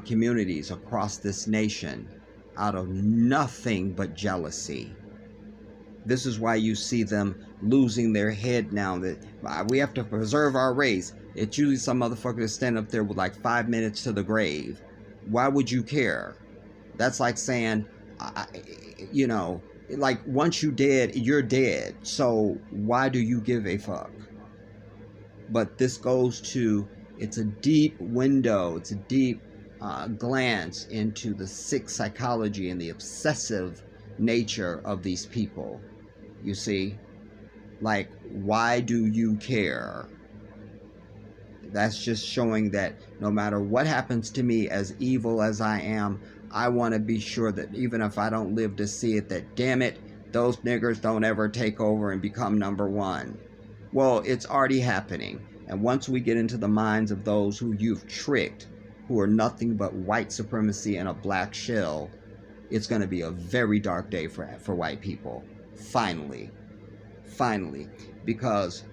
communities across this nation out of nothing but jealousy. This is why you see them losing their head now, that we have to preserve our race. It's usually some motherfucker that stand up there with like 5 minutes to the grave. Why would you care? That's like saying, you know, like once you dead, you're dead. So why do you give a fuck? But this goes to, it's a deep window. It's a deep glance into the sick psychology and the obsessive nature of these people. You see, like, why do you care? That's just showing that no matter what happens to me, as evil as I am, I want to be sure that even if I don't live to see it, that damn it, those niggers don't ever take over and become number one. Well, it's already happening. And once we get into the minds of those who you've tricked, who are nothing but white supremacy and a black shell, it's going to be a very dark day for white people. Finally. Because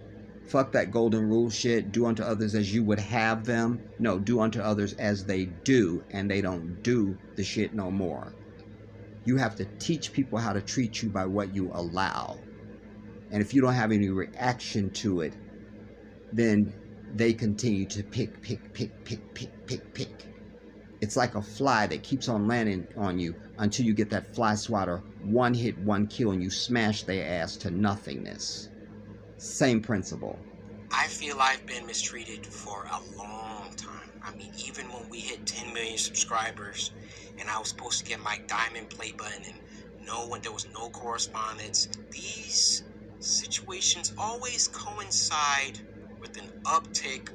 fuck that golden rule shit. Do unto others as you would have them. No, do unto others as they do, and they don't do the shit no more. You have to teach people how to treat you by what you allow. And if you don't have any reaction to it, then they continue to pick. It's like a fly that keeps on landing on you until you get that fly swatter, one hit, one kill, and you smash their ass to nothingness. Same principle. I feel I've been mistreated for a long time. I mean, even when we hit 10 million subscribers and I was supposed to get my diamond play button and know when there was no correspondence, these situations always coincide with an uptick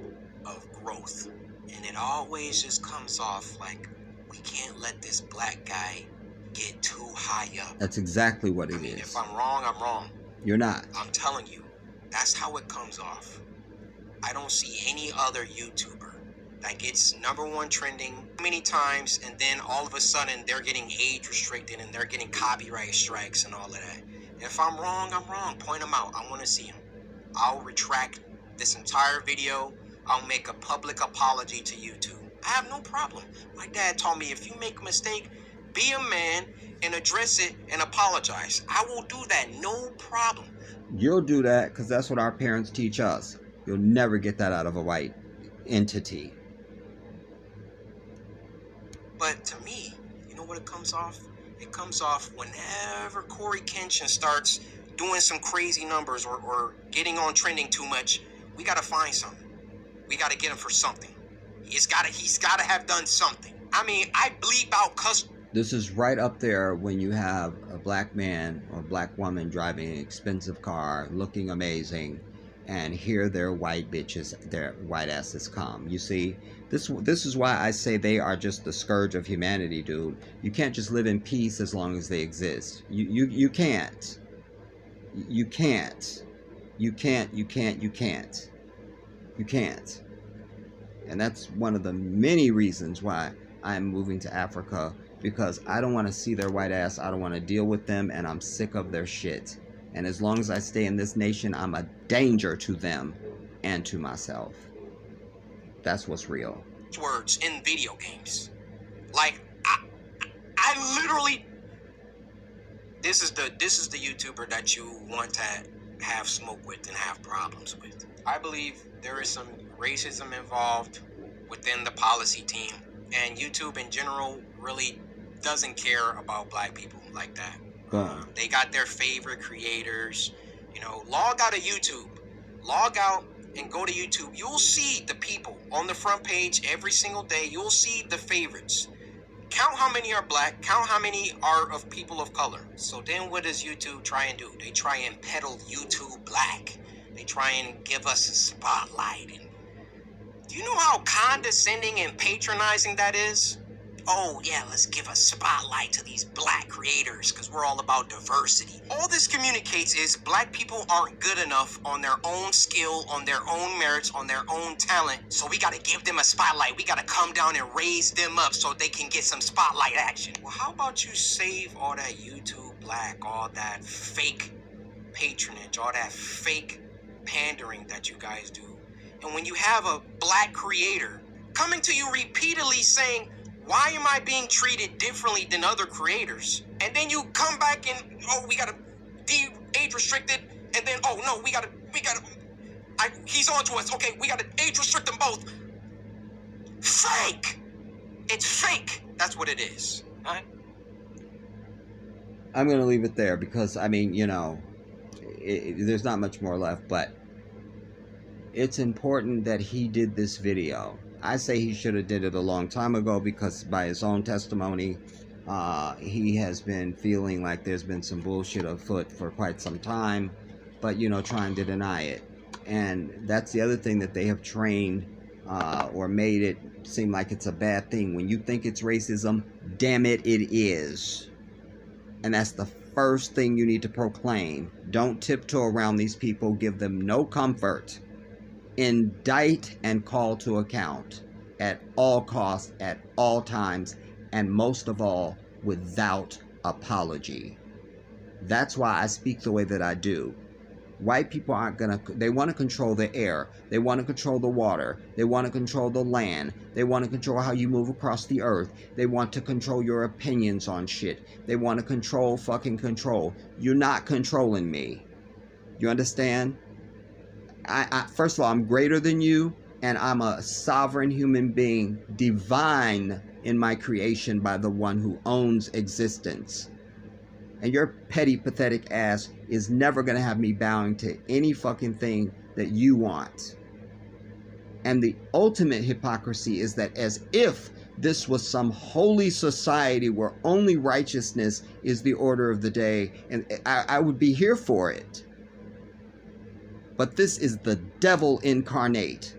of growth. And it always just comes off like, we can't let this black guy get too high up. That's exactly what it is. If I'm wrong, I'm wrong. You're not. I'm telling you, that's how it comes off. I don't see any other YouTuber that gets #1 trending many times, and then all of a sudden they're getting age restricted and they're getting copyright strikes and all of that. If I'm wrong, I'm wrong. Point them out. I want to see them. I'll retract this entire video. I'll make a public apology to YouTube. I have no problem. My dad taught me, if you make a mistake, be a man and address it and apologize. I will do that, no problem. You'll do that because that's what our parents teach us. You'll never get that out of a white entity. But to me, you know what it comes off? It comes off whenever Cory Kenshin starts doing some crazy numbers or getting on trending too much. We got to find something. We got to get him for something. He's got to have done something. I mean, I bleep out cuss. This is right up there when you have a black man or black woman driving an expensive car, looking amazing, and here their white bitches, their white asses come. You see, this is why I say they are just the scourge of humanity, dude. You can't just live in peace as long as they exist. You can't. You can't. You can't. You can't. You can't. You can't. And that's one of the many reasons why I'm moving to Africa, because I don't want to see their white ass. I don't want to deal with them, and I'm sick of their shit. And as long as I stay in this nation, I'm a danger to them and to myself. That's what's real. Words in video games. Like, I literally, this is the YouTuber that you want to have smoke with and have problems with. I believe there is some racism involved within the policy team, and YouTube in general really doesn't care about black people like that. They got their favorite creators. You know, log out of YouTube. Log out and go to YouTube. You'll see the people on the front page every single day. You'll see the favorites. Count how many are black, count how many are of people of color. So then what does YouTube try and do? They try and peddle YouTube black. They try and give us a spotlight. And do you know how condescending and patronizing that is? Oh yeah, let's give a spotlight to these black creators because we're all about diversity. All this communicates is black people aren't good enough on their own skill, on their own merits, on their own talent. So we got to give them a spotlight. We got to come down and raise them up so they can get some spotlight action. Well, how about you save all that YouTube black, all that fake patronage, all that fake pandering that you guys do? And when you have a black creator coming to you repeatedly saying, why am I being treated differently than other creators? And then you come back and, oh, we gotta age restricted, and then, oh no, he's on to us. Okay, we gotta age restrict them both. Fake! It's fake. That's what it is. All right? I'm gonna leave it there because, I mean, you know, there's not much more left, but it's important that he did this video. I say he should have did it a long time ago because by his own testimony, he has been feeling like there's been some bullshit afoot for quite some time, but, you know, trying to deny it. And that's the other thing that they have trained or made it seem like it's a bad thing. When you think it's racism, damn it, it is. And that's the first thing you need to proclaim. Don't tiptoe around these people. Give them no comfort. Indict and call to account at all costs, at all times, and most of all, without apology. That's why I speak the way that I do. White people aren't gonna, they want to control the air, they want to control the water, they want to control the land, they want to control how you move across the earth, they want to control your opinions on shit, they want to control fucking control. You're not controlling me. You understand? I first of all, I'm greater than you, and I'm a sovereign human being, divine in my creation by the one who owns existence. And your petty, pathetic ass is never going to have me bowing to any fucking thing that you want. And the ultimate hypocrisy is that as if this was some holy society where only righteousness is the order of the day, and I would be here for it. But this is the devil incarnate.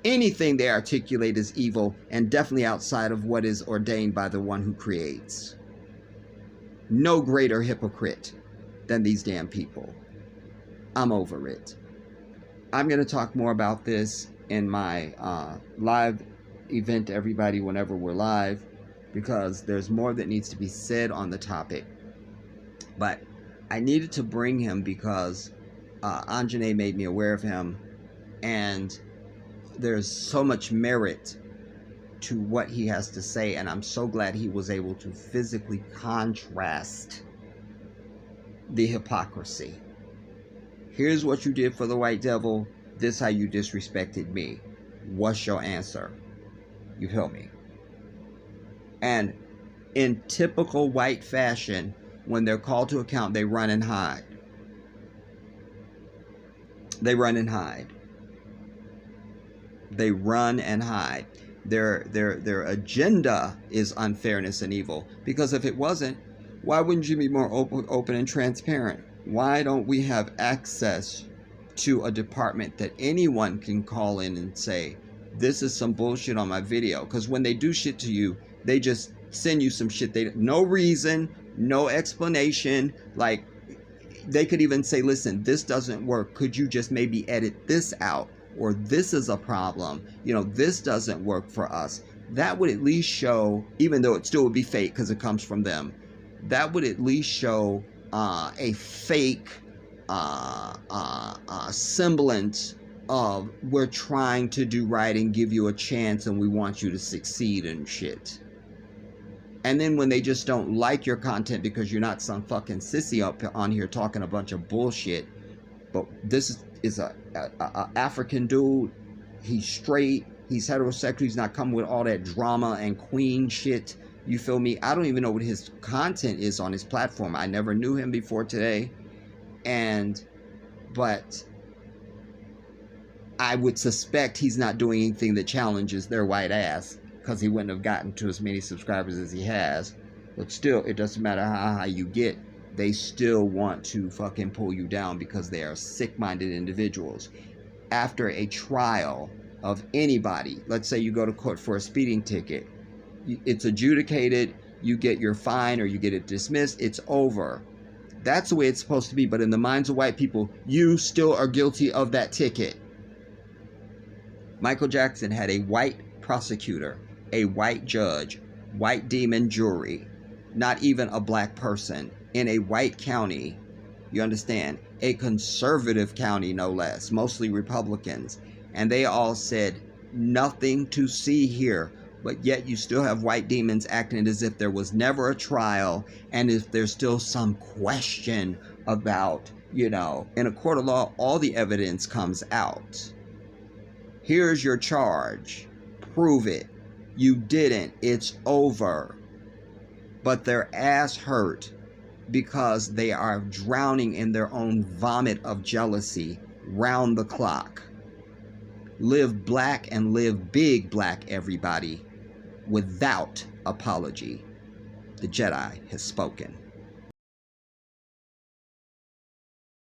Anything they articulate is evil and definitely outside of what is ordained by the one who creates. No greater hypocrite than these damn people. I'm over it. I'm going to talk more about this in my live event, everybody, whenever we're live, because there's more that needs to be said on the topic. But I needed to bring him because Anjane made me aware of him, and there's so much merit to what he has to say, and I'm so glad he was able to physically contrast the hypocrisy. Here's what you did for the white devil, this how you disrespected me. What's your answer? You feel me? And in typical white fashion, when they're called to account, they run and hide. They run and hide. They run and hide. Their agenda is unfairness and evil. Because if it wasn't, why wouldn't you be more open and transparent? Why don't we have access to a department that anyone can call in and say, this is some bullshit on my video? Because when they do shit to you, they just send you some shit. No reason, no explanation. Like, they could even say, listen, this doesn't work. Could you just maybe edit this out? Or this is a problem. You know, this doesn't work for us. That would at least show, even though it still would be fake because it comes from them, that would at least show a fake semblance of we're trying to do right and give you a chance and we want you to succeed and shit. And then when they just don't like your content because you're not some fucking sissy up on here talking a bunch of bullshit, but this is a African dude, he's straight, he's heterosexual, he's not coming with all that drama and queen shit, you feel me? I don't even know what his content is on his platform. I never knew him before today, but I would suspect he's not doing anything that challenges their white ass. because he wouldn't have gotten to as many subscribers as he has. But still, it doesn't matter how high you get. They still want to fucking pull you down because they are sick-minded individuals. After a trial of anybody, let's say you go to court for a speeding ticket, it's adjudicated, you get your fine or you get it dismissed, it's over. That's the way it's supposed to be. But in the minds of white people, you still are guilty of that ticket. Michael Jackson had a white prosecutor, a white judge, white demon jury, not even a black person, in a white county. You understand? A conservative county, no less, mostly Republicans. And they all said, nothing to see here. But yet you still have white demons acting as if there was never a trial, and if there's still some question about, in a court of law, all the evidence comes out. Here's your charge. Prove it. You didn't. It's over. But their ass hurt because they are drowning in their own vomit of jealousy round the clock. Live black and live big, black, everybody, without apology. The Jedi has spoken.